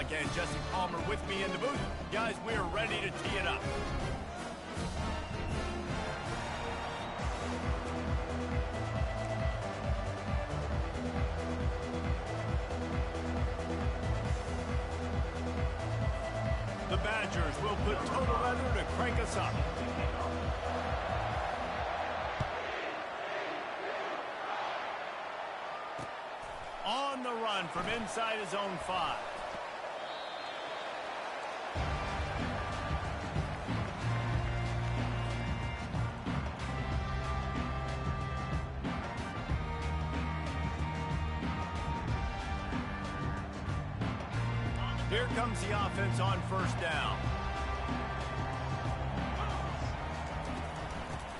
quarterback and Jesse Palmer with me in the booth. Guys, we are ready to tee it up. The Badgers will put total leather to crank us up. On the run from inside his own 5. Here comes the offense on first down.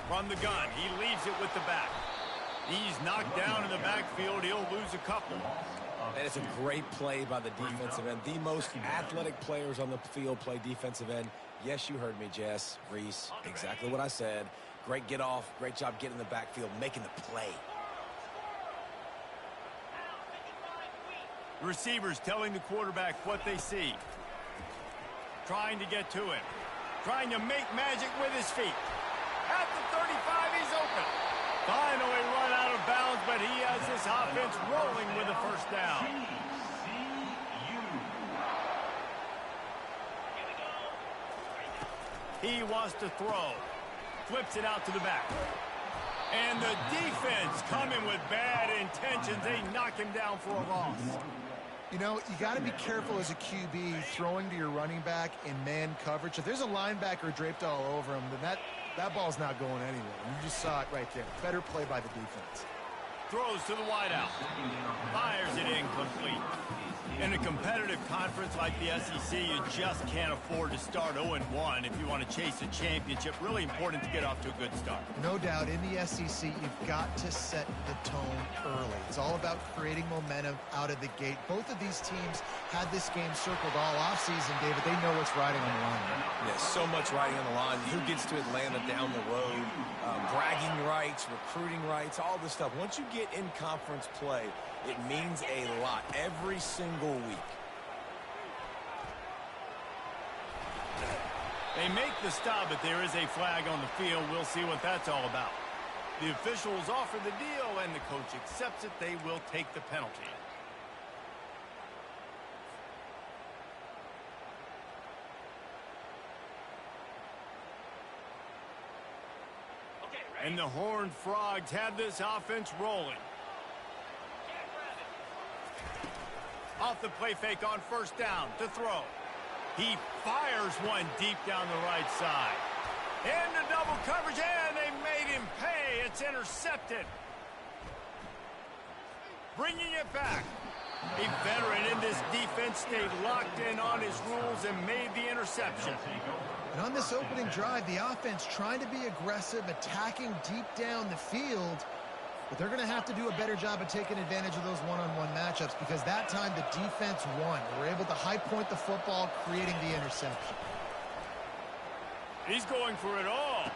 From the gun, he leaves it with the back. He's knocked down in the backfield. He'll lose a couple. And it's a great play by the defensive end. The most athletic players on the field play defensive end. Yes, you heard me, Jess, Reese. Exactly what I said. Great get off. Great job getting in the backfield, making the play. The receivers telling the quarterback what they see. Trying to get to him. Trying to make magic with his feet. At the 35, he's open. Finally run out of bounds, but he has this offense rolling with a first down. He wants to throw. Flips it out to the back. And the defense coming with bad intentions. They knock him down for a loss. You know, you got to be careful as a QB throwing to your running back in man coverage. If there's a linebacker draped all over him, then that ball's not going anywhere. You just saw it right there. Better play by the defense. Throws to the wideout. Fires it incomplete. In a competitive conference like the SEC, you just can't afford to start 0-1 if you want to chase a championship. Really important to get off to a good start. No doubt, in the SEC, you've got to set the tone early. It's all about creating momentum out of the gate. Both of these teams had this game circled all offseason, David. They know what's riding on the line. Yeah, so much riding on the line. Who gets to Atlanta down the road? Bragging rights, recruiting rights, all this stuff. Once you get in conference play, it means a lot every single week. They make the stop, but there is a flag on the field. We'll see what that's all about. The officials offer the deal, and the coach accepts it. They will take the penalty. And the Horned Frogs have this offense rolling. Off the play fake on first down to throw. He fires one deep down the right side. Into double coverage, and they made him pay. It's intercepted. Bringing it back. A veteran in this defense stayed locked in on his rules and made the interception. And on this opening drive, the offense trying to be aggressive, attacking deep down the field. But they're going to have to do a better job of taking advantage of those one-on-one matchups, because that time the defense won. They were able to high point the football, creating the interception. He's going for it all.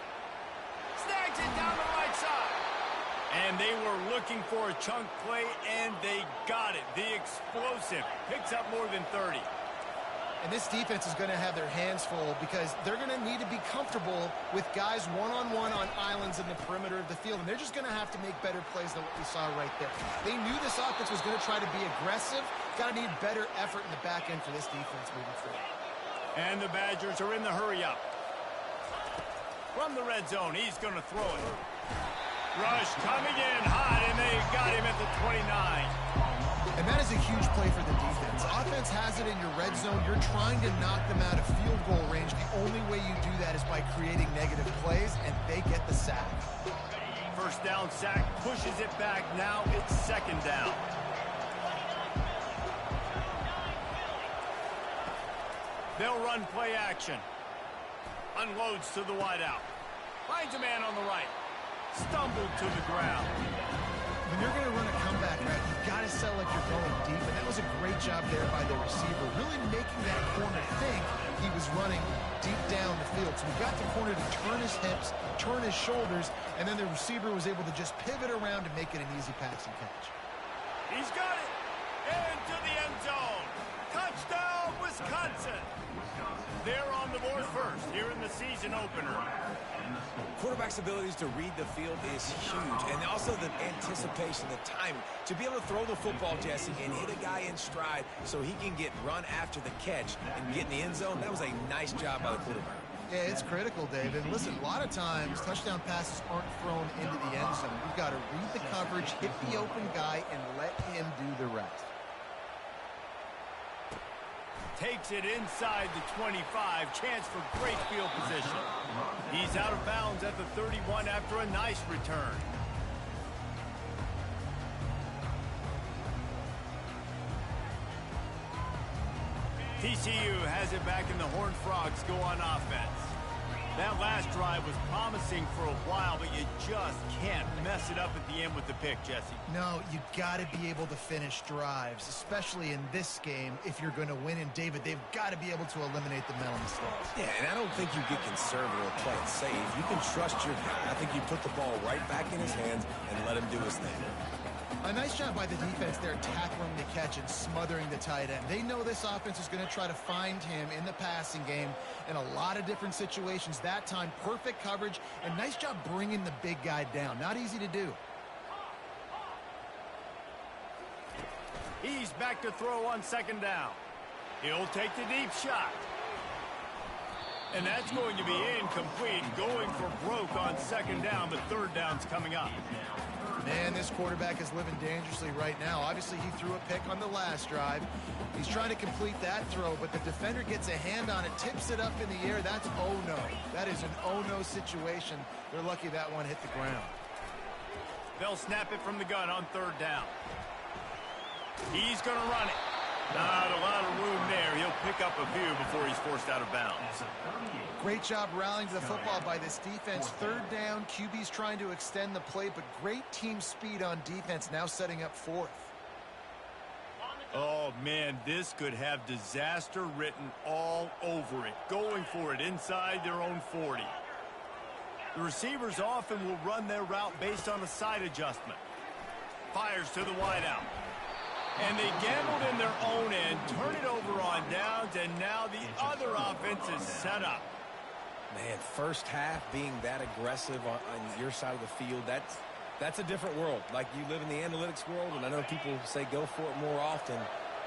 Snags it down the right side. And they were looking for a chunk play, and they got it. The explosive picks up more than 30. And this defense is going to have their hands full, because they're going to need to be comfortable with guys one-on-one on islands in the perimeter of the field. And they're just going to have to make better plays than what we saw right there. They knew this offense was going to try to be aggressive. Got to need better effort in the back end for this defense moving forward. And the Badgers are in the hurry-up. From the red zone, he's going to throw it. Rush coming in hot, and they got him at the 29. And that is a huge play for the defense. Offense has it in your red zone. You're trying to knock them out of field goal range. The only way you do that is by creating negative plays, and they get the sack. First down sack, pushes it back. Now it's second down. They'll run play action. Unloads to the wideout. Finds a man on the right. Stumbled to the ground. When you're going to run a comeback route, you've got to sell like you're going deep, and that was a great job there by the receiver, really making that corner think he was running deep down the field. So we got the corner to turn his hips, turn his shoulders, and then the receiver was able to just pivot around and make it an easy pass and catch. He's got it. Into the end zone. Touchdown, Wisconsin! They're on the board first here in the season opener. Quarterback's abilities to read the field is huge, and also the anticipation, the time to be able to throw the football, Jesse, and hit a guy in stride so he can get run after the catch and get in the end zone. That was a nice job by the quarterback. Yeah, it's critical, David. Listen, a lot of times touchdown passes aren't thrown into the end zone. You've got to read the coverage, hit the open guy, and let him do the rest. Takes it inside the 25. Chance for great field position. He's out of bounds at the 31 after a nice return. TCU has it back, and the Horned Frogs go on offense. That last drive was promising for a while, but you just can't mess it up at the end with the pick, Jesse. No, you got to be able to finish drives, especially in this game if you're going to win. And, David, they've got to be able to eliminate the mental mistakes. Yeah, and I don't think you get conservative or play it safe. You can trust your guy. I think you put the ball right back in his hands and let him do his thing. A nice job by the defense there, tackling the catch and smothering the tight end. They know this offense is going to try to find him in the passing game in a lot of different situations. That time, perfect coverage, and nice job bringing the big guy down. Not easy to do. He's back to throw on second down. He'll take the deep shot. And that's going to be incomplete, going for broke on second down, but third down's coming up. Man, this quarterback is living dangerously right now. Obviously, he threw a pick on the last drive. He's trying to complete that throw, but the defender gets a hand on it, tips it up in the air. That's oh-no. That is an oh-no situation. They're lucky that one hit the ground. They'll snap it from the gun on third down. He's going to run it. Not a lot of room there. He'll pick up a few before he's forced out of bounds. Great job rallying to the football by this defense. Third down, QB's trying to extend the play, but great team speed on defense, now setting up fourth. Oh, man, this could have disaster written all over it. Going for it inside their own 40. The receivers often will run their route based on a side adjustment. Fires to the wideout. And they gambled in their own end, turn it over on downs, and now the other offense is set up. Man, first half being that aggressive on your side of the field, that's a different world. Like, you live in the analytics world, and I know people say go for it more often.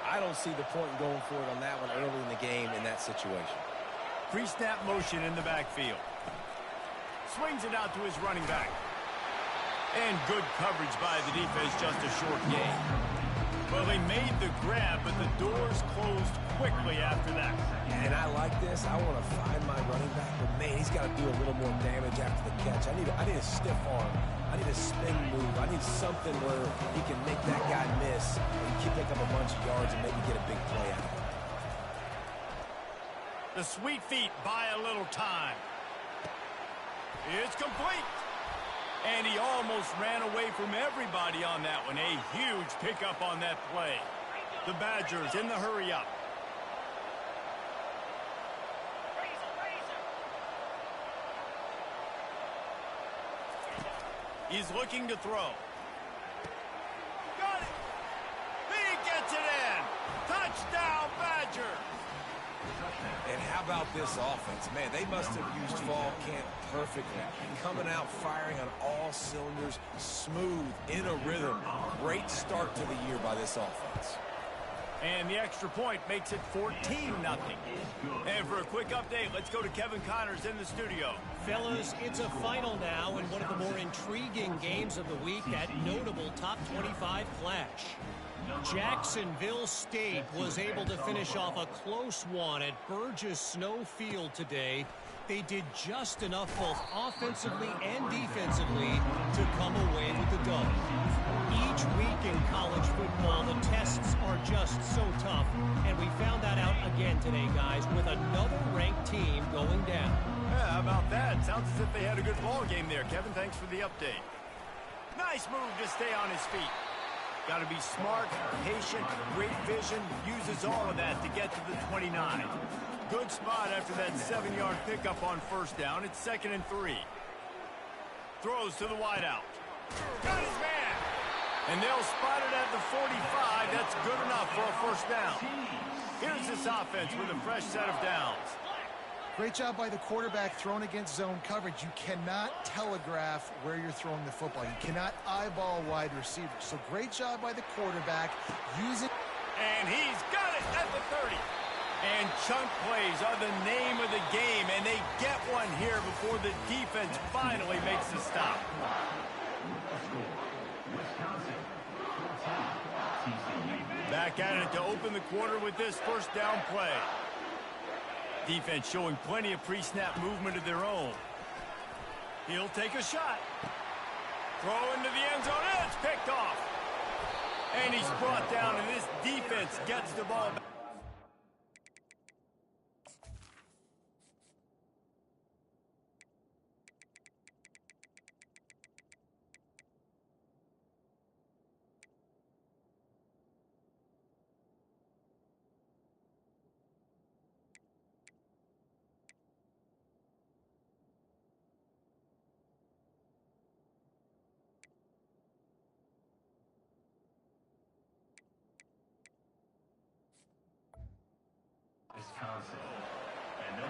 I don't see the point in going for it on that one early in the game in that situation. Pre-snap motion in the backfield. Swings it out to his running back. And good coverage by the defense, just a short gain. Well, they made the grab, but the doors closed quickly after that. And I like this. I want to find my running back, but, man, he's got to do a little more damage after the catch. I need a stiff arm. I need a spin move. I need something where he can make that guy miss and keep pick up a bunch of yards and maybe get a big play out of it. The sweet feet buy a little time. It's complete. And he almost ran away from everybody on that one. A huge pickup on that play. The Badgers in the hurry-up. He's looking to throw. Got it. He gets it in. Touchdown, Badgers. And how about this offense? Man, they must have used fall camp perfectly. Coming out firing on all cylinders, smooth, in a rhythm. Great start to the year by this offense. And the extra point makes it 14-0. And for a quick update, let's go to Kevin Connors in the studio. Fellas, it's a final now in one of the more intriguing games of the week, that notable top 25 clash. Jacksonville State was able to finish off a close one at Burgess Snow Field today. They did just enough both offensively and defensively to come away with the dub. Each week in college football, the tests are just so tough, and we found that out again today, guys, with another ranked team going down. Yeah, how about that? Sounds as if they had a good ball game there, Kevin. Thanks for the update. Nice move to stay on his feet. Got to be smart, patient, great vision, uses all of that to get to the 29. Good spot after that 7-yard pickup on first down. It's 2nd and 3. Throws to the wideout. Got his man. And they'll spot it at the 45. That's good enough for a first down. Here's this offense with a fresh set of downs. Great job by the quarterback thrown against zone coverage. You cannot telegraph where you're throwing the football. You cannot eyeball wide receivers. So great job by the quarterback using. And he's got it at the 30. And chunk plays are the name of the game, and they get one here before the defense finally makes the stop. Back at it to open the quarter with this first down play. Defense showing plenty of pre-snap movement of their own. He'll take a shot. Throw into the end zone. It's picked off. And he's brought down, and this defense gets the ball back.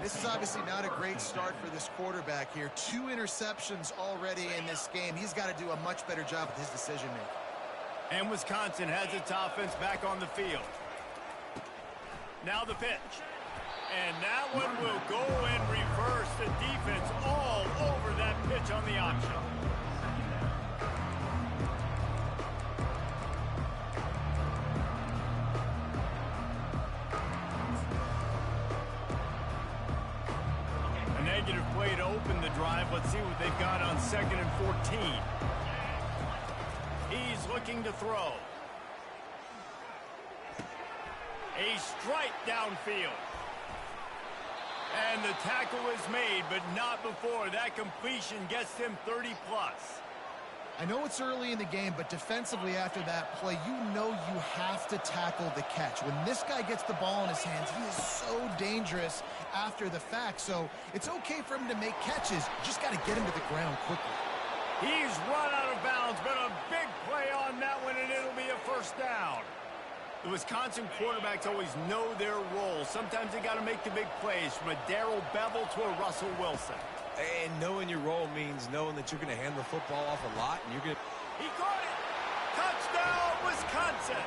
This is obviously not a great start for this quarterback here. 2 interceptions already in this game. He's got to do a much better job with his decision-making. And Wisconsin has its offense back on the field. Now the pitch. And that one will go in reverse. The defense all over that pitch on the option. Negative play to open the drive. Let's see what they've got on 2nd and 14. He's looking to throw. A strike downfield. And the tackle is made, but not before that completion gets him 30-plus. I know it's early in the game, but defensively after that play, you know you have to tackle the catch. When this guy gets the ball in his hands, he is so dangerous after the fact. So it's okay for him to make catches. You just got to get him to the ground quickly. He's run out of bounds, but a big play on that one, and it'll be a first down. The Wisconsin quarterbacks always know their role. Sometimes they got to make the big plays, from a Darrell Bevel to a Russell Wilson. And knowing your role means knowing that you're going to hand the football off a lot, and you're going to... He caught it! Touchdown, Wisconsin!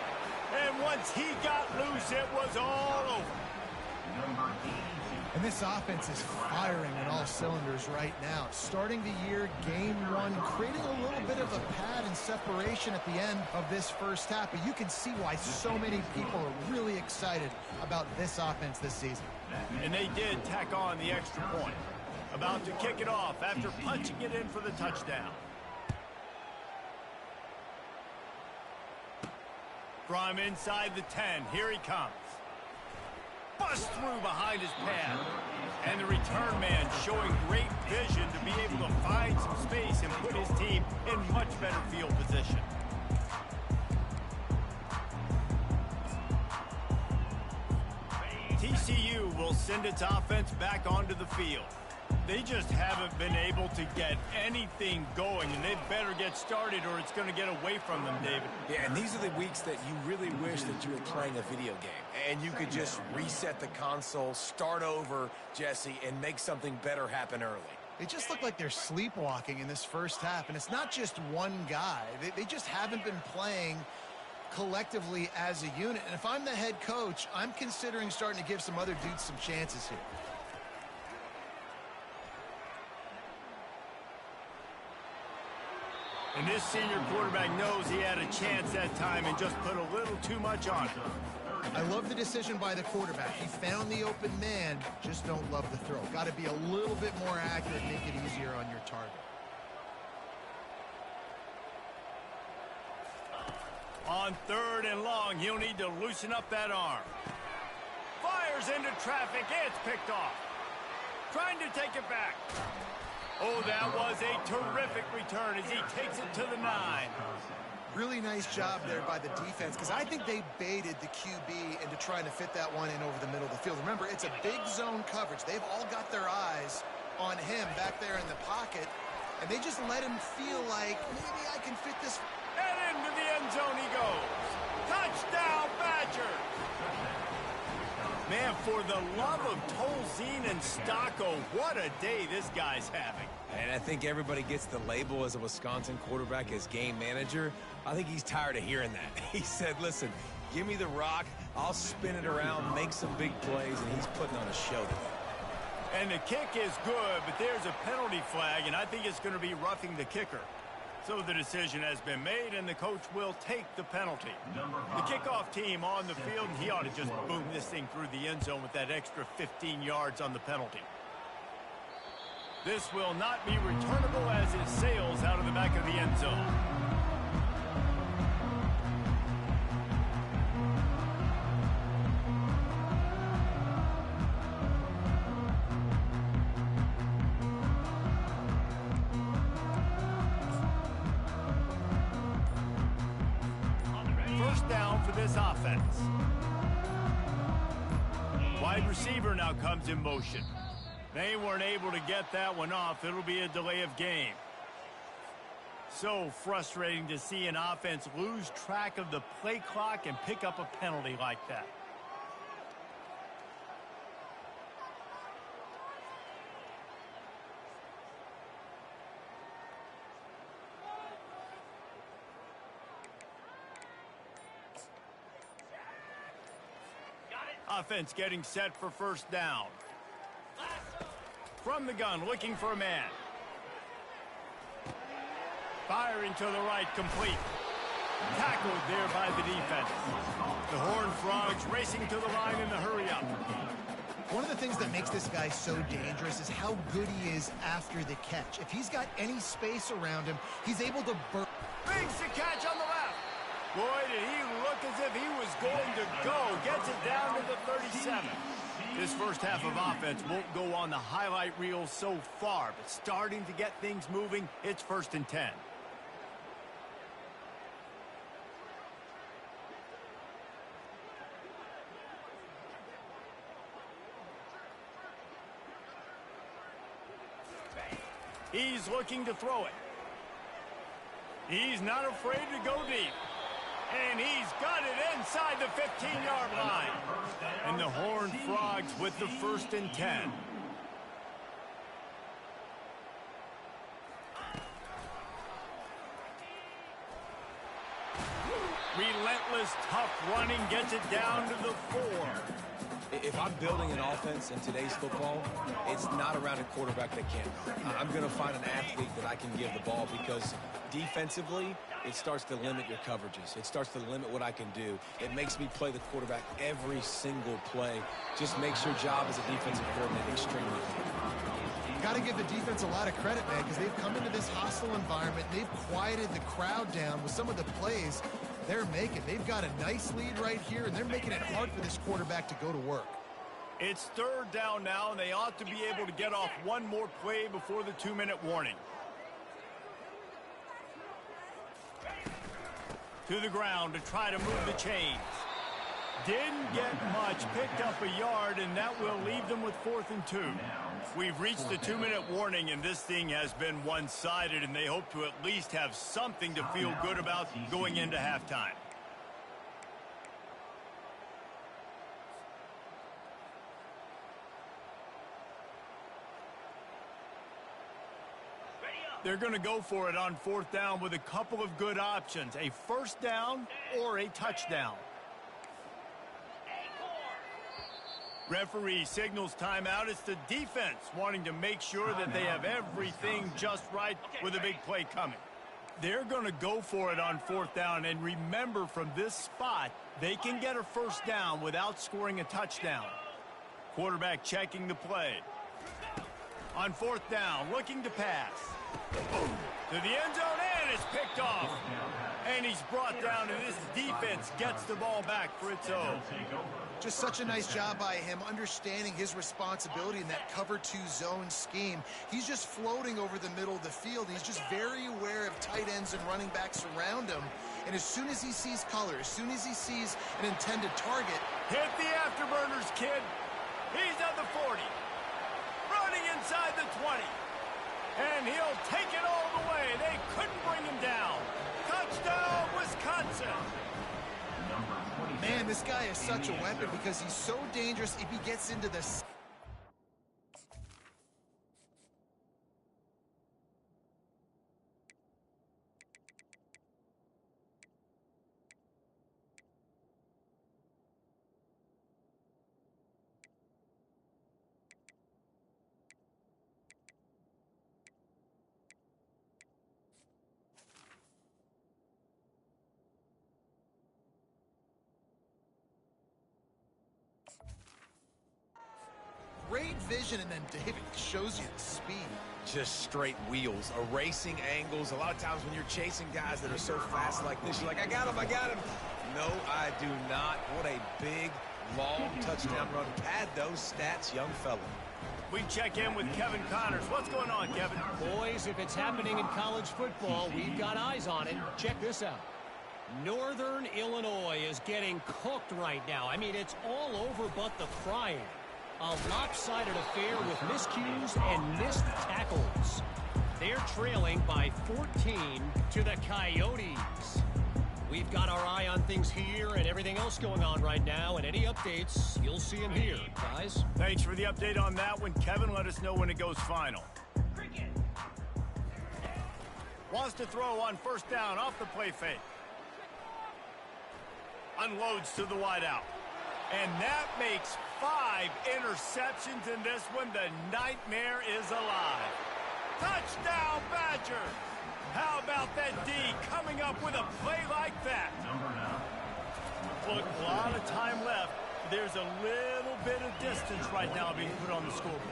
And once he got loose, it was all over. And this offense is firing on all cylinders right now. Starting the year, game 1, creating a little bit of a pad and separation at the end of this first half. But you can see why so many people are really excited about this offense this season. And they did tack on the extra point. About to kick it off after punching it in for the touchdown. From inside the 10, here he comes. Bust through behind his pad. And the return man showing great vision to be able to find some space and put his team in much better field position. TCU will send its offense back onto the field. They just haven't been able to get anything going, and they better get started or it's going to get away from them, David. Yeah, and these are the weeks that you really wish that you were playing a video game, and you could just reset the console, start over, Jesse, and make something better happen early. They just look like they're sleepwalking in this first half, and it's not just one guy. They just haven't been playing collectively as a unit. And if I'm the head coach, I'm considering starting to give some other dudes some chances here. And this senior quarterback knows he had a chance that time and just put a little too much on it. I love the decision by the quarterback. He found the open man, just don't love the throw. Got to be a little bit more accurate, make it easier on your target. On 3rd and long, he'll need to loosen up that arm. Fires into traffic. It's picked off. Trying to take it back. Oh, that was a terrific return as he takes it to the 9. Really nice job there by the defense, because I think they baited the QB into trying to fit that one in over the middle of the field. Remember, it's a big zone coverage. They've all got their eyes on him back there in the pocket, and they just let him feel like, maybe I can fit this. And into the end end zone he goes. Touchdown, Badgers! Man, for the love of Tolzien and Stocco, what a day this guy's having. And I think everybody gets the label as a Wisconsin quarterback as game manager. I think he's tired of hearing that. He said, listen, give me the rock, I'll spin it around, make some big plays, and he's putting on a show today. And the kick is good, but there's a penalty flag, and I think it's going to be roughing the kicker. So the decision has been made, and the coach will take the penalty. The kickoff team on the field, and he ought to just boom this thing through the end zone with that extra 15 yards on the penalty. This will not be returnable as it sails out of the back of the end zone. First down for this offense. Wide receiver now comes in motion. They weren't able to get that one off. It'll be a delay of game. So frustrating to see an offense lose track of the play clock and pick up a penalty like that. Offense getting set for first down. From the gun, looking for a man. Firing to the right, complete. Tackled there by the defense. The Horned Frogs racing to the line in the hurry-up. One of the things that makes this guy so dangerous is how good he is after the catch. If he's got any space around him, he's able to burn. Makes the catch on the left. Boy, did he look as if he was going to go. Gets it down to the 37. This first half of offense won't go on the highlight reel so far, but starting to get things moving, it's 1st and 10. He's looking to throw it. He's not afraid to go deep. And he's got it inside the 15-yard line. And the Horned Frogs with the 1st and 10. Relentless, tough running gets it down to the 4. If I'm building an offense in today's football, it's not around a quarterback that can't run. I'm going to find an athlete that I can give the ball because defensively, it starts to limit your coverages. It starts to limit what I can do. It makes me play the quarterback every single play. Just makes your job as a defensive coordinator extremely hard. Got to give the defense a lot of credit, man, because they've come into this hostile environment. They've quieted the crowd down with some of the plays they're making. They've got a nice lead right here, and they're making it hard for this quarterback to go to work. It's 3rd down now, and they ought to be able to get off one more play before the 2-minute warning. To the ground to try to move the chains. Didn't get much, picked up a yard, and that will leave them with 4th and 2. We've reached the 2-minute warning, and this thing has been one-sided, and they hope to at least have something to feel good about going into halftime. They're going to go for it on 4th down with a couple of good options, a first down or a touchdown. Referee signals timeout. It's the defense wanting to make sure that they have everything just right with a big play coming. They're going to go for it on 4th down, and remember, from this spot, they can get a first down without scoring a touchdown. Quarterback checking the play. On 4th down, looking to pass. To the end zone, and it's picked off. And he's brought down, and this defense gets the ball back for its own. Just such a nice job by him understanding his responsibility in that cover 2 zone scheme. He's just floating over the middle of the field. He's just very aware of tight ends and running backs around him. And as soon as he sees color, as soon as he sees an intended target. Hit the afterburners, kid. He's at the 40. Running inside the 20. And he'll take it all the way. They couldn't bring him down. Touchdown, Wisconsin. And this guy is such a weapon because he's so dangerous if he gets into this. Great vision, and then David shows you the speed. Just straight wheels, erasing angles. A lot of times when you're chasing guys that are so fast like this, you're like, I got him, I got him. No, I do not. What a big, long touchdown run. Pad those stats, young fella. We check in with Kevin Connors. What's going on, Kevin? Boys, if it's happening in college football, we've got eyes on it. Check this out. Northern Illinois is getting cooked right now. I mean, it's all over but the crying. A lopsided affair with miscues and missed tackles. They're trailing by 14 to the Coyotes. We've got our eye on things here and everything else going on right now, and any updates, you'll see them here, guys. Thanks for the update on that one, Kevin. Let us know when it goes final. Wants to throw on first down off the play fake. Unloads to the wideout. And that makes 5 interceptions in this one. The nightmare is alive. Touchdown, Badgers! How about that D coming up with a play like that? Look, a lot of time left. There's a little bit of distance right now being put on the scoreboard.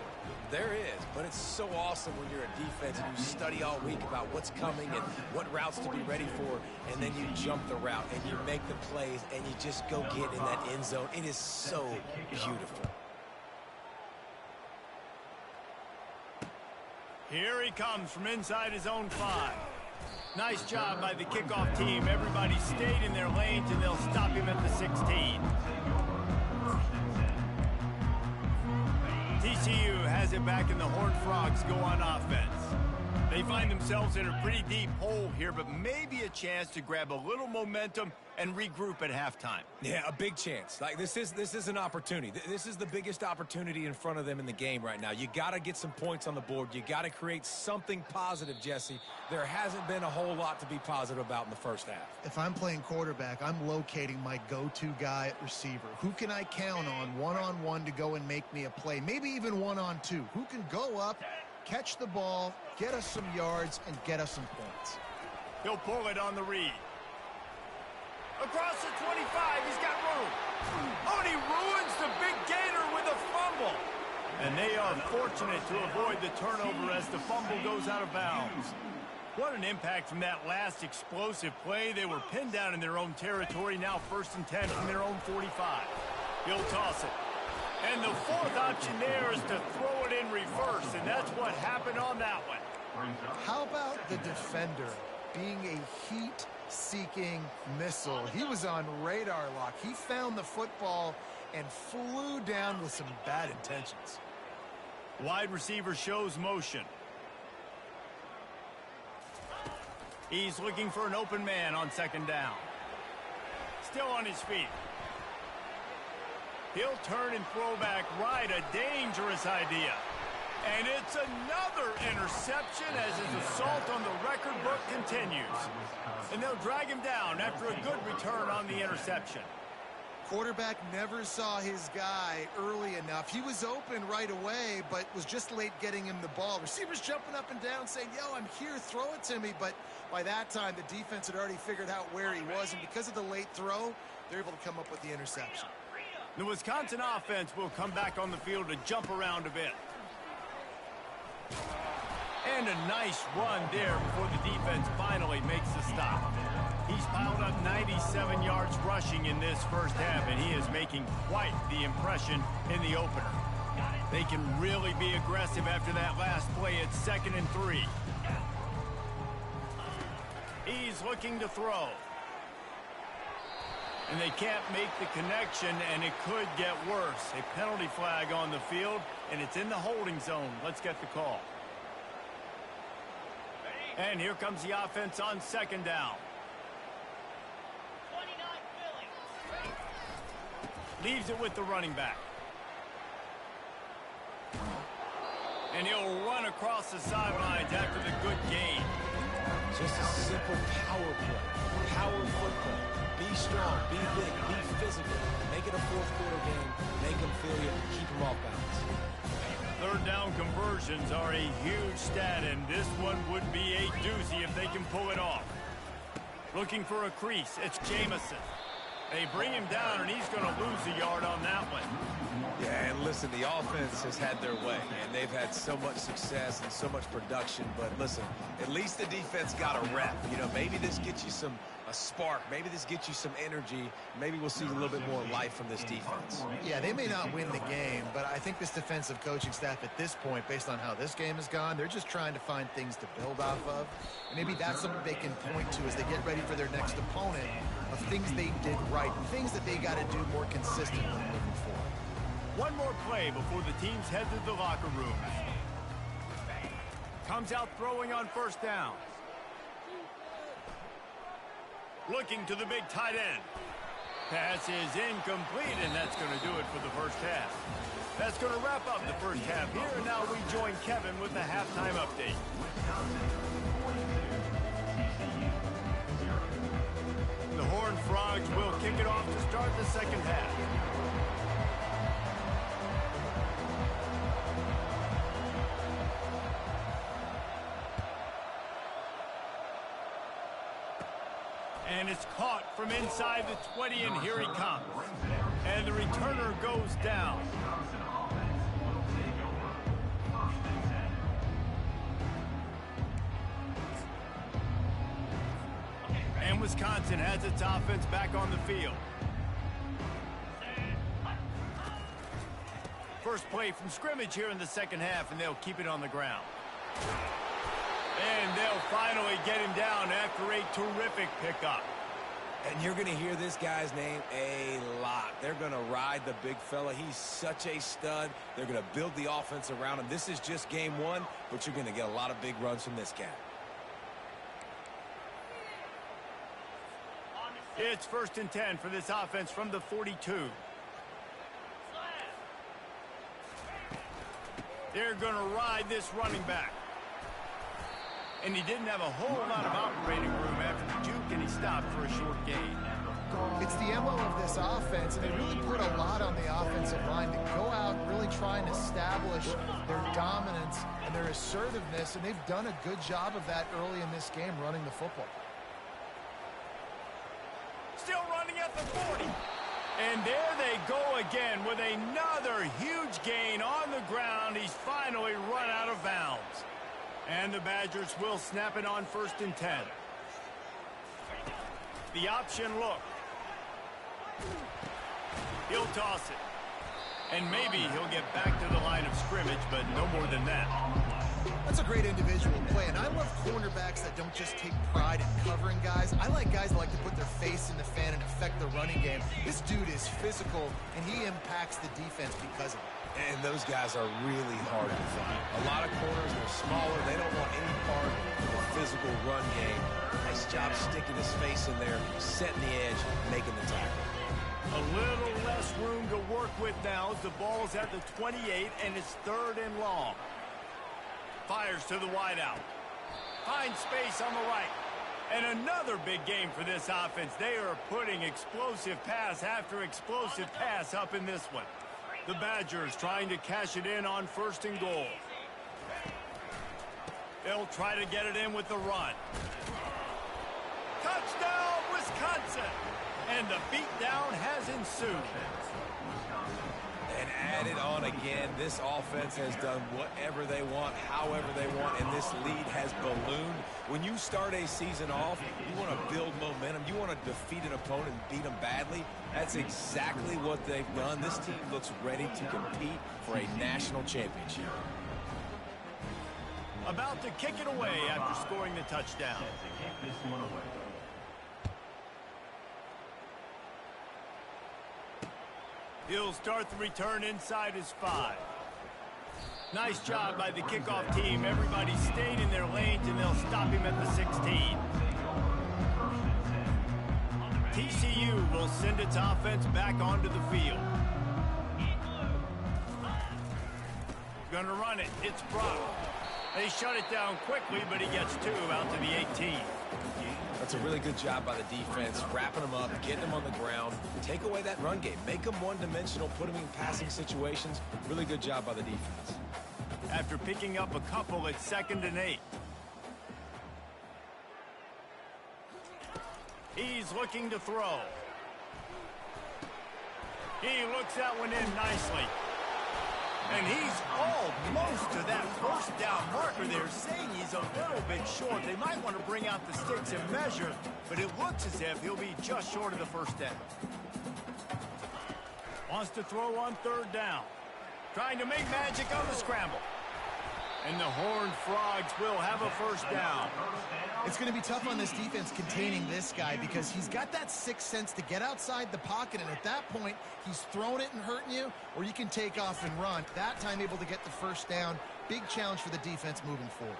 There is, but it's so awesome when you're a defense and you study all week about what's coming and what routes to be ready for, and then you jump the route and you make the plays and you just go get in that end zone. It is so beautiful. Here he comes from inside his own 5. Nice job by the kickoff team. Everybody stayed in their lanes, and they'll stop him at the 16. TCU has it back, and the Horned Frogs go on offense. They find themselves in a pretty deep hole here, but maybe a chance to grab a little momentum and regroup at halftime. Yeah, a big chance. Like this is an opportunity. This is the biggest opportunity in front of them in the game right now. You got to get some points on the board. You got to create something positive, Jesse. There hasn't been a whole lot to be positive about in the first half. If I'm playing quarterback, I'm locating my go-to guy at receiver. Who can I count on one-on-one to go and make me a play? Maybe even one-on-two. Who can go up, catch the ball, get us some yards, and get us some points? He'll pull it on the read. Across the 25, he's got room. Oh, and he ruins the big gator with a fumble. And they are fortunate to avoid the turnover as the fumble goes out of bounds. What an impact from that last explosive play. They were pinned down in their own territory, now 1st and 10 from their own 45. He'll toss it. And the 4th option there is to throw it in reverse, and that's what happened on that one. How about the defender being a heat-seeking missile? He was on radar lock. He found the football and flew down with some bad intentions. Wide receiver shows motion. He's looking for an open man on 2nd down. Still on his feet. He'll turn and throw back right. A dangerous idea. And it's another interception as his assault on the record book continues. And they'll drag him down after a good return on the interception. Quarterback never saw his guy early enough. He was open right away, but was just late getting him the ball. Receivers jumping up and down saying, yo, I'm here, throw it to me. But by that time, the defense had already figured out where he was. And because of the late throw, they're able to come up with the interception. The Wisconsin offense will come back on the field to jump around a bit. And a nice run there before the defense finally makes the stop. He's piled up 97 yards rushing in this first half, and he is making quite the impression in the opener. They can really be aggressive after that last play at 2nd and 3. He's looking to throw. And they can't make the connection, and it could get worse. A penalty flag on the field, and it's in the holding zone. Let's get the call. And here comes the offense on 2nd down. Leaves it with the running back. And he'll run across the sidelines after the good gain. Just a simple power play. Power football. Be strong, be big, be physical. Make it a fourth quarter game. Make them feel you. Keep them off balance. Third down conversions are a huge stat, and this one would be a doozy if they can pull it off. Looking for a crease. It's Jamison. They bring him down, and he's going to lose a yard on that one. Yeah, and listen, the offense has had their way, and they've had so much success and so much production. But listen, at least the defense got a rep. You know, maybe this gets you a spark. Maybe this gets you some energy. Maybe we'll see a little bit more life from this defense. Yeah, they may not win the game, but I think this defensive coaching staff at this point, based on how this game has gone, they're just trying to find things to build off of. And maybe that's something they can point to as they get ready for their next opponent, of things they did right, and things that they got to do more consistently moving forward. One more play before the teams head to the locker room. Comes out throwing on first down. Looking to the big tight end. Pass is incomplete, and that's going to do it for the first half. That's going to wrap up the first half here, and now we join Kevin with the halftime update. The Horned Frogs will kick it off to start the second half. And it's caught from inside the 20, and here he comes. And the returner goes down. And Wisconsin has its offense back on the field. First play from scrimmage here in the second half, and they'll keep it on the ground. And they'll finally get him down after a terrific pickup. And you're going to hear this guy's name a lot. They're going to ride the big fella. He's such a stud. They're going to build the offense around him. This is just game one, but you're going to get a lot of big runs from this cat. It's 1st and 10 for this offense from the 42. They're going to ride this running back. And he didn't have a whole lot of operating room after the juke, and he stopped for a short gain. It's the MO of this offense, and they really put a lot on the offensive line to go out and really try and establish their dominance and their assertiveness, and they've done a good job of that early in this game running the football. Still running at the 40. And there they go again with another huge gain on the ground. He's finally run out of bounds. And the Badgers will snap it on 1st and 10. The option look. He'll toss it. And maybe he'll get back to the line of scrimmage, but no more than that. That's a great individual play, and I love cornerbacks that don't just take pride in covering guys. I like guys that like to put their face in the fan and affect the running game. This dude is physical, and he impacts the defense because of it. And those guys are really hard to find. A lot of corners, they're smaller. They don't want any part of a physical run game. Nice job sticking his face in there, setting the edge, making the tackle. A little less room to work with now as the ball's at the 28, and it's 3rd and long. Fires to the wideout. Finds space on the right. And another big game for this offense. They are putting explosive pass after explosive pass up in this one. The Badgers trying to cash it in on 1st and goal. They'll try to get it in with the run. Touchdown, Wisconsin! And the beatdown has ensued. And added on again, this offense has done whatever they want, however they want, and this lead has ballooned. When you start a season off, you want to build momentum. You want to defeat an opponent and beat them badly. That's exactly what they've done. This team looks ready to compete for a national championship. About to kick it away after scoring the touchdown. He'll start the return inside his 5. Nice job by the kickoff team. Everybody stayed in their lanes, and they'll stop him at the 16. TCU will send its offense back onto the field. Gonna run it. It's Brock. They shut it down quickly, but he gets 2 out to the 18. That's a really good job by the defense, wrapping them up, getting them on the ground. Take away that run game. Make them one-dimensional, put them in passing situations. Really good job by the defense. After picking up a couple, it's 2nd and 8. He's looking to throw. He looks that one in nicely. And he's almost to that first down marker there, saying he's a little bit short. They might want to bring out the sticks and measure, but it looks as if he'll be just short of the first down. Wants to throw on 3rd down. Trying to make magic on the scramble. And the Horned Frogs will have a first down. It's going to be tough on this defense containing this guy because he's got that sixth sense to get outside the pocket, and at that point, he's throwing it and hurting you, or you can take off and run. That time able to get the first down. Big challenge for the defense moving forward.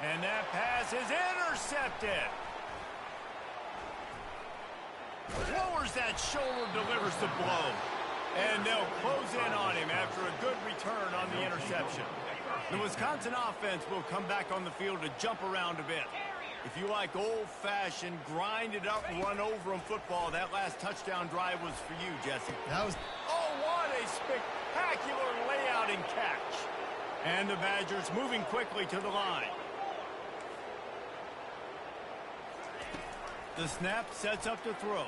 And that pass is intercepted. Lowers that shoulder, delivers the blow. And they'll close in on him after a good return on the interception. The Wisconsin offense will come back on the field to jump around a bit. If you like old-fashioned, grind-it-up, run-over-'em football, that last touchdown drive was for you, Jesse. That was... Oh, what a spectacular layout and catch. And the Badgers moving quickly to the line. The snap sets up to throw.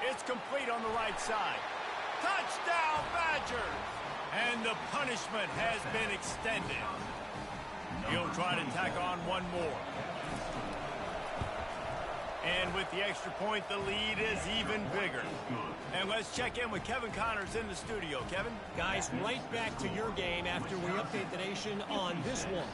It's complete on the right side. Touchdown, Badgers! And the punishment has been extended. He'll try to tack on one more. And with the extra point, the lead is even bigger. And let's check in with Kevin Connors in the studio. Kevin? Guys, right back to your game after we update the nation on this one.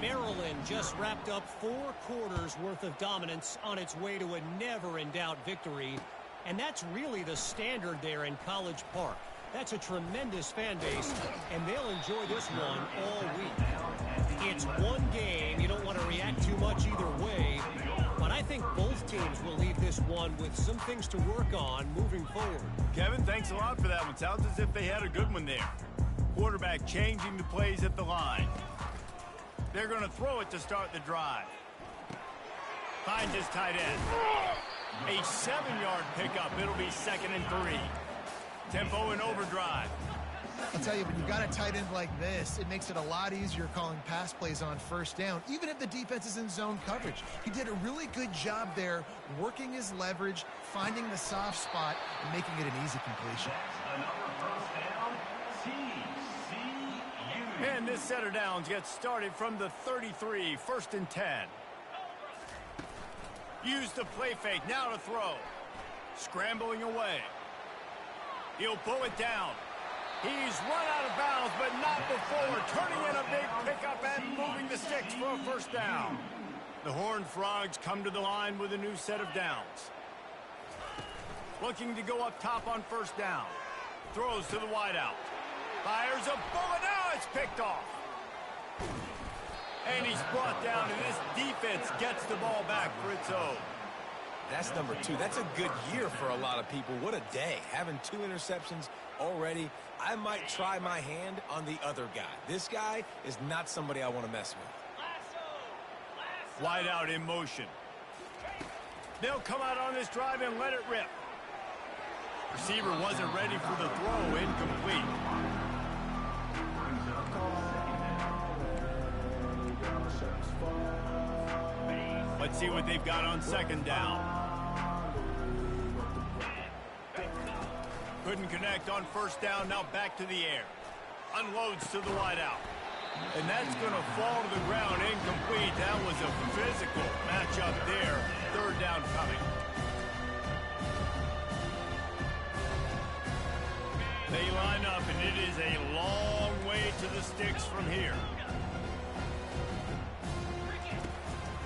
Maryland just wrapped up 4 quarters worth of dominance on its way to a never-in-doubt victory. And that's really the standard there in College Park. That's a tremendous fan base, and they'll enjoy this one all week. It's one game. You don't want to react too much either way, but I think both teams will leave this one with some things to work on moving forward. Kevin, thanks a lot for that one. Sounds as if they had a good one there. Quarterback changing the plays at the line. They're going to throw it to start the drive. Finds his tight end. A 7-yard pickup. It'll be 2nd and 3. Tempo in overdrive. I'll tell you, when you've got a tight end like this, it makes it a lot easier calling pass plays on first down, even if the defense is in zone coverage. He did a really good job there, working his leverage, finding the soft spot, and making it an easy completion. And this set of downs gets started from the 33, 1st and 10. Use the play fake, now to throw. Scrambling away. He'll pull it down. He's run out of bounds, but not before. Turning in a big pickup and moving the sticks for a first down. The Horned Frogs come to the line with a new set of downs. Looking to go up top on first down. Throws to the wideout. Fires a bullet. Now it's picked off. And he's brought down, and this defense gets the ball back for its own. That's number 2. That's a good year for a lot of people. What a day. Having 2 interceptions already. I might try my hand on the other guy. This guy is not somebody I want to mess with. Wide out in motion. They'll come out on this drive and let it rip. Receiver wasn't ready for the throw. Incomplete. Let's see what they've got on 2nd down. Couldn't connect on first down. Now back to the air. Unloads to the wideout. And that's going to fall to the ground. Incomplete. That was a physical matchup there. 3rd down coming. They line up, and it is a long way to the sticks from here.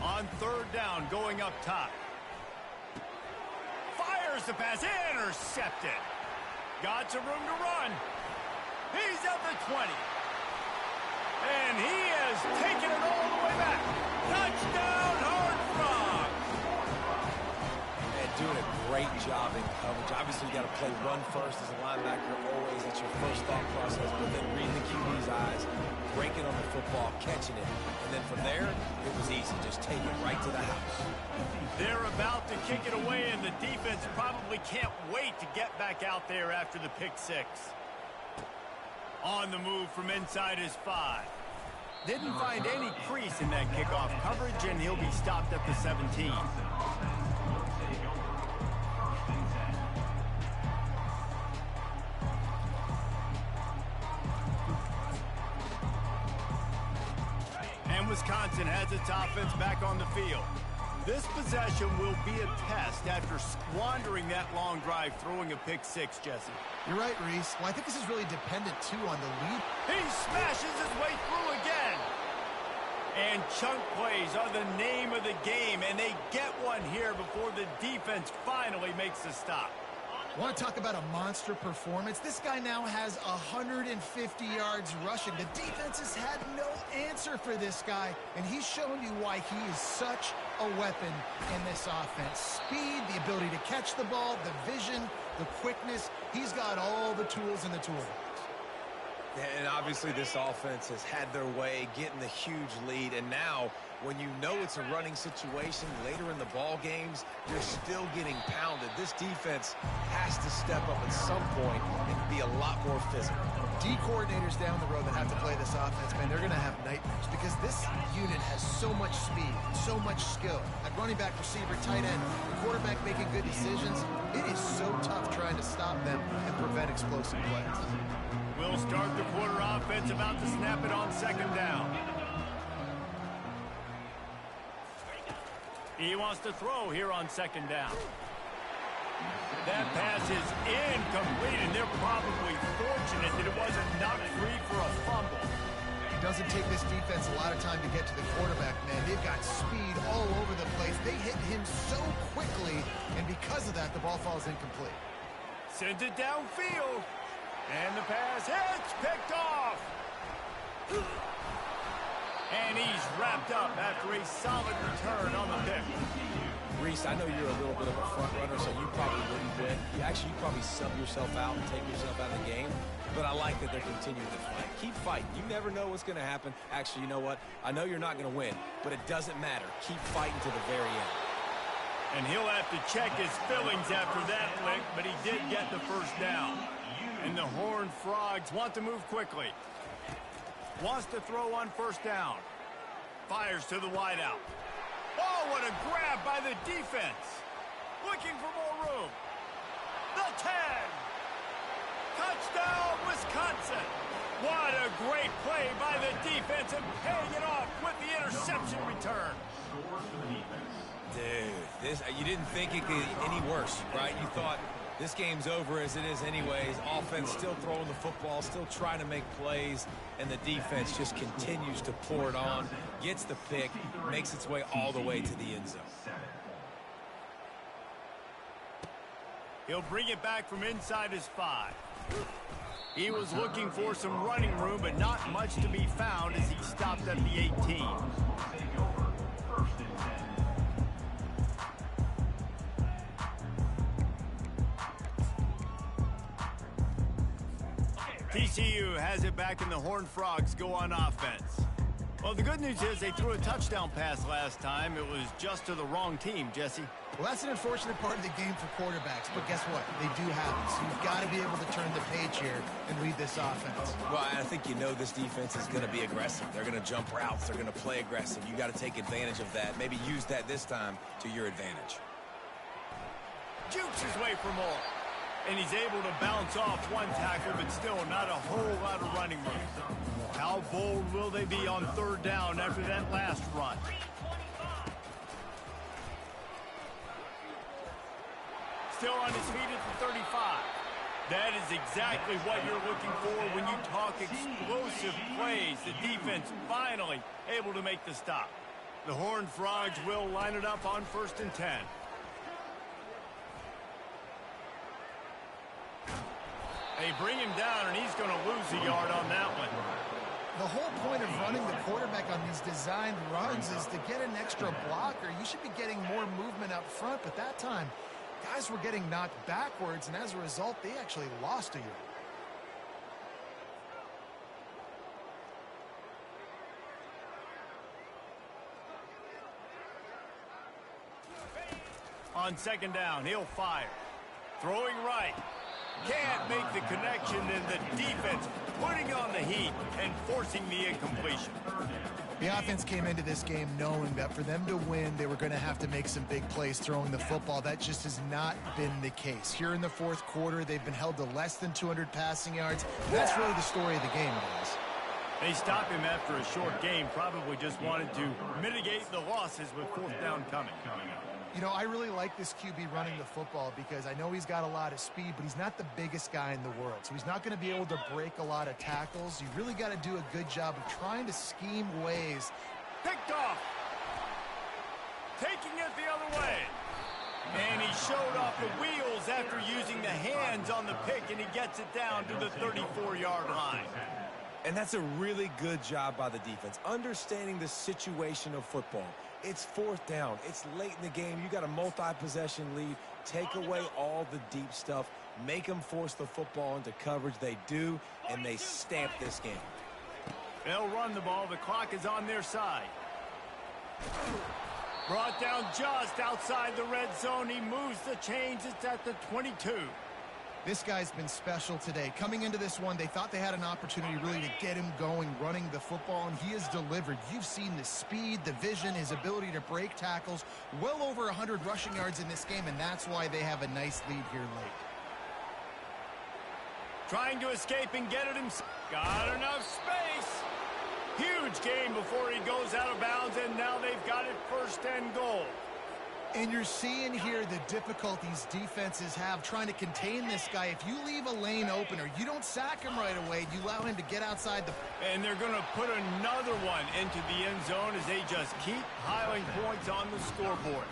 On 3rd down, going up top. Fires the pass, intercepted. Got some room to run. He's at the 20. And he has taken it all the way back. Touchdown, Horned Frogs. And job in coverage. Obviously, you got to play run first as a linebacker always. That's your first thought process. But then reading the QB's eyes, breaking on the football, catching it. And then from there, it was easy. Just take it right to the house. They're about to kick it away, and the defense probably can't wait to get back out there after the pick six. On the move from inside his 5. Didn't find any crease in that kickoff coverage, and he'll be stopped at the 17. And Wisconsin has its offense back on the field. This possession will be a test after squandering that long drive throwing a pick six, Jesse. You're right, Reese. Well, I think this is really dependent, too, on the lead. He smashes his way through again. And chunk plays are the name of the game, and they get one here before the defense finally makes a stop. Want to talk about a monster performance? This guy now has 150 yards rushing. The defense has had no answer for this guy, and he's shown you why he is such a weapon in this offense. Speed, the ability to catch the ball, the vision, the quickness. He's got all the tools in the toolbox. And obviously this offense has had their way, getting the huge lead. And now, when you know it's a running situation later in the ball games, you're still getting pounded. This defense has to step up at some point and be a lot more physical. D coordinators down the road that have to play this offense, man, they're going to have nightmares because this unit has so much speed, so much skill. At running back, receiver, tight end, the quarterback making good decisions, it is so tough trying to stop them and prevent explosive plays. We'll start the quarter offense, about to snap it on second down. He wants to throw here on second down. That pass is incomplete, and they're probably fortunate that it wasn't knocked free for a fumble. It doesn't take this defense a lot of time to get to the quarterback, man. They've got speed all over the place. They hit him so quickly, and because of that, the ball falls incomplete. Sends it downfield. And the pass hits, picked off. And he's wrapped up after a solid return on the pick. Reese, I know you're a little bit of a front runner, so you probably wouldn't win. You probably sub yourself out and take yourself out of the game. But I like that they're continuing to fight. Keep fighting. You never know what's going to happen. Actually, you know what? I know you're not going to win, but it doesn't matter. Keep fighting to the very end. And he'll have to check his fillings after that lick, but he did get the first down. And the Horned Frogs want to move quickly. Wants to throw on first down. Fires to the wideout. Oh, what a grab by the defense. Looking for more room. The 10. Touchdown, Wisconsin. What a great play by the defense and paying it off with the interception return. Dude, you didn't think it could get any worse, right? You thought this game's over as it is anyways. Offense still throwing the football, still trying to make plays, and the defense just continues to pour it on, gets the pick, makes its way all the way to the end zone. He'll bring it back from inside his 5. He was looking for some running room, but not much to be found as he stopped at the 18. TCU has it back, and the Horned Frogs go on offense. Well, the good news is they threw a touchdown pass last time. It was just to the wrong team, Jesse. Well, that's an unfortunate part of the game for quarterbacks, but guess what? They do happen. So you've got to be able to turn the page here and read this offense. Well, I think you know this defense is going to be aggressive. They're going to jump routes. They're going to play aggressive. You got to take advantage of that. Maybe use that this time to your advantage. Jukes his way for more. And he's able to bounce off one tackle, but still not a whole lot of running room. How bold will they be on third down after that last run? Still on his feet at the 35. That is exactly what you're looking for when you talk explosive plays. The defense finally able to make the stop. The Horned Frogs will line it up on 1st and 10. They bring him down, and he's going to lose a yard on that one. The whole point of running the quarterback on these designed runs is to get an extra blocker. You should be getting more movement up front, but that time Guys were getting knocked backwards, and as a result, they actually lost a yard. On second down, he'll fire. Throwing right. Can't make the connection, and the defense putting on the heat and forcing the incompletion. The offense came into this game knowing that for them to win, they were going to have to make some big plays throwing the football. That just has not been the case. Here in the fourth quarter, they've been held to less than 200 passing yards. That's really the story of the game, guys. They stopped him after a short game, probably just wanted to mitigate the losses with fourth down coming. You know, I really like this QB running the football because I know he's got a lot of speed, but he's not the biggest guy in the world. So he's not going to be able to break a lot of tackles. You really got to do a good job of trying to scheme ways. Picked off. Taking it the other way. And he showed off the wheels after using the hands on the pick, and he gets it down to the 34-yard line. And that's a really good job by the defense, understanding the situation of football. It's fourth down. It's late in the game. You got a multi-possession lead. Take away all the deep stuff. Make them force the football into coverage. They do, and they stamp this game. They'll run the ball. The clock is on their side. Brought down just outside the red zone. He moves the chains. It's at the 22. This guy's been special today. Coming into this one, they thought they had an opportunity really to get him going, running the football, and he has delivered. You've seen the speed, the vision, his ability to break tackles. Well over 100 rushing yards in this game, and that's why they have a nice lead here late. Trying to escape and get it himself. Got enough space. Huge game before he goes out of bounds, and now they've got it first and goal. And you're seeing here the difficulties defenses have trying to contain this guy. If you leave a lane open or you don't sack him right away, you allow him to get outside the... And they're going to put another one into the end zone as they just keep piling points on the scoreboard.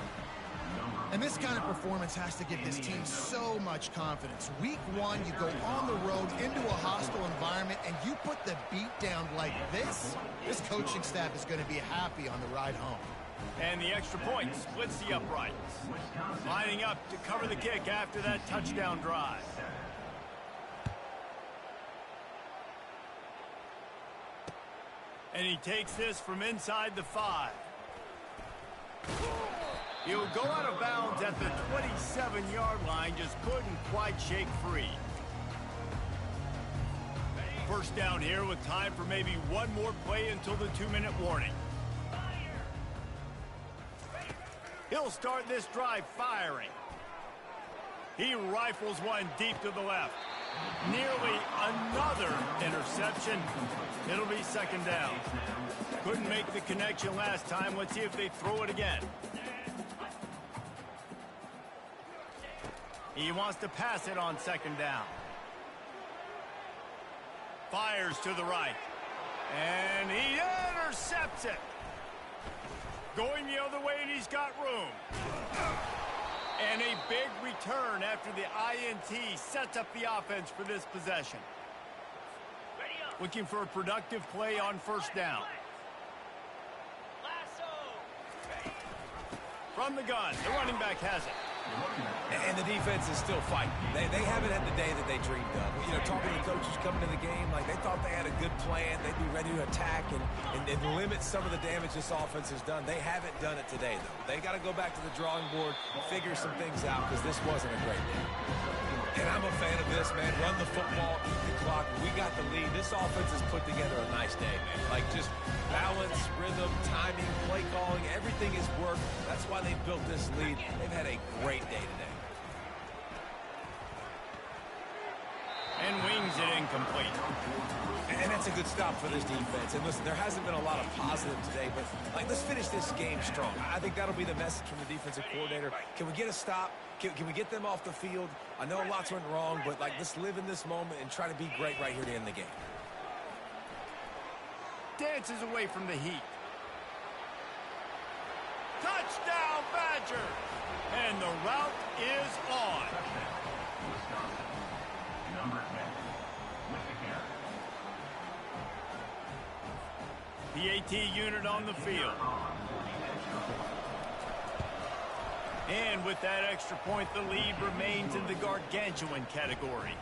And this kind of performance has to give this team so much confidence. Week one, you go on the road into a hostile environment and you put the beat down like this. This coaching staff is going to be happy on the ride home. And the extra point splits the uprights. Lining up to cover the kick after that touchdown drive. And he takes this from inside the 5. He'll go out of bounds at the 27-yard line, just couldn't quite shake free. First down here with time for maybe one more play until the 2-minute warning. He'll start this drive firing. He rifles one deep to the left. Nearly another interception. It'll be second down. Couldn't make the connection last time. Let's see if they throw it again. He wants to pass it on second down. Fires to the right. And he intercepts it. Going the other way, and he's got room. And a big return after the INT sets up the offense for this possession. Looking for a productive play on first down. From the gun, the running back has it. And the defense is still fighting. They haven't had the day that they dreamed of. You know, talking to the coaches coming to the game, like they thought they had a good plan. They'd be ready to attack and limit some of the damage this offense has done. They haven't done it today, though. They got to go back to the drawing board, figure some things out, because this wasn't a great day. And I'm a fan of this, man. Run the football, eat the clock. We got the lead. This offense has put together a nice day, man. Like just balance, rhythm, timing, play calling, everything has worked. That's why they built this lead. They've had a great day today. And wings it incomplete. And that's a good stop for this defense. And listen, there hasn't been a lot of positive today, but like let's finish this game strong. I think that'll be the message from the defensive coordinator. Can we get a stop? Can we get them off the field? I know lots went wrong, but like let's live in this moment and try to be great right here to end the game. Dances away from the heat. Touchdown, Badger! And the route is on. The AT unit on the field. And with that extra point, the lead remains in the gargantuan category.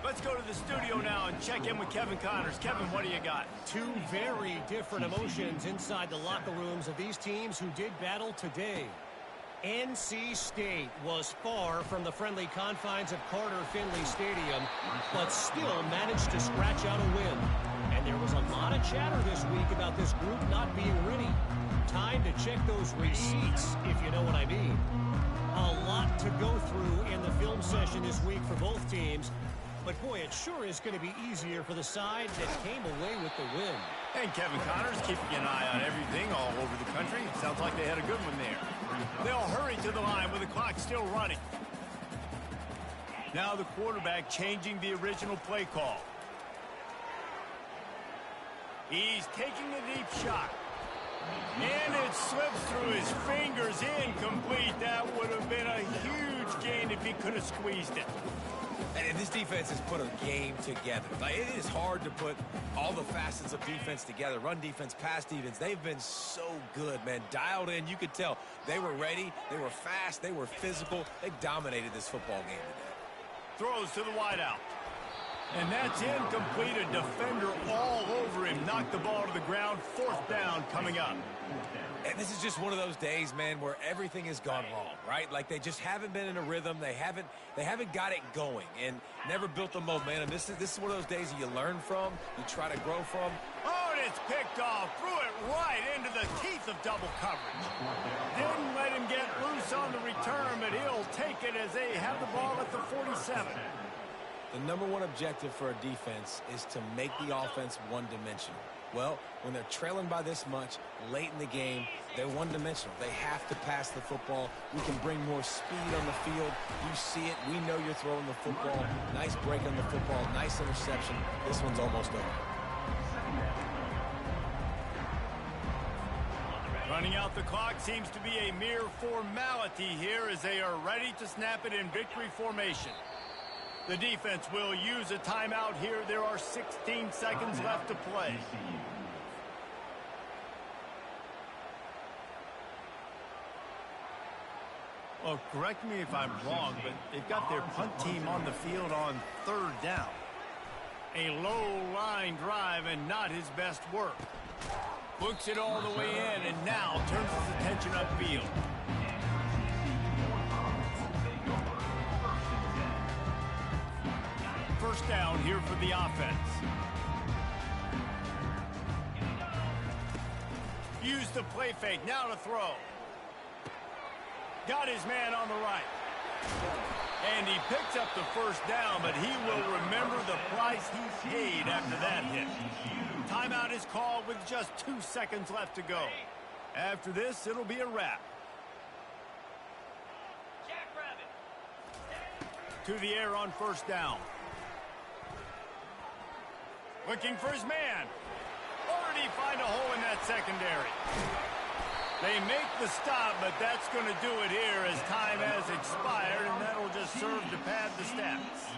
Let's go to the studio now and check in with Kevin Connors. Kevin, what do you got? Two very different emotions inside the locker rooms of these teams who did battle today. NC State was far from the friendly confines of Carter Finley Stadium, but still managed to scratch out a win. And there was a lot of chatter this week about this group not being ready. Time to check those receipts, if you know what I mean. A lot to go through in the film session this week for both teams. But, boy, it sure is going to be easier for the side that came away with the win. And Kevin Connors keeping an eye on everything all over the country. Sounds like they had a good one there. They'll hurry to the line with the clock still running. Now the quarterback changing the original play call. He's taking a deep shot. And it slips through his fingers, incomplete. That would have been a huge gain if he could have squeezed it. And this defense has put a game together. Like, it is hard to put all the facets of defense together. Run defense, pass defense. They've been so good, man. Dialed in. You could tell they were ready. They were fast. They were physical. They dominated this football game today. Throws to the wideout. And that's incomplete. A defender all over him. Knocked the ball to the ground. Fourth down coming up. And this is just one of those days, man, where everything has gone wrong, right? Like, they just haven't been in a rhythm. They haven't got it going and never built the momentum. This is one of those days that you learn from, you try to grow from. Oh, and it's picked off. Threw it right into the teeth of double coverage. Didn't let him get loose on the return, but he'll take it as they have the ball at the 47. The number one objective for a defense is to make the offense one-dimensional. Well, when they're trailing by this much late in the game, they're one-dimensional. They have to pass the football. We can bring more speed on the field. You see it. We know you're throwing the football. Nice break on the football. Nice interception. This one's almost over. Running out the clock seems to be a mere formality here as they are ready to snap it in victory formation. The defense will use a timeout here. There are 16 seconds left to play. Well, correct me if I'm wrong, but they've got their punt team on the field on third down. A low line drive and not his best work. Books it all the way in and now turns his attention upfield. First down here for the offense. Use the play fake. Now to throw. Got his man on the right. And he picks up the first down, but he will remember the price he paid after that hit. Timeout is called with just 2 seconds left to go. After this, it'll be a wrap. To the air on first down. Looking for his man. Or did he find a hole in that secondary? They make the stop, but that's going to do it here as time has expired, and that'll just serve to pad the stats.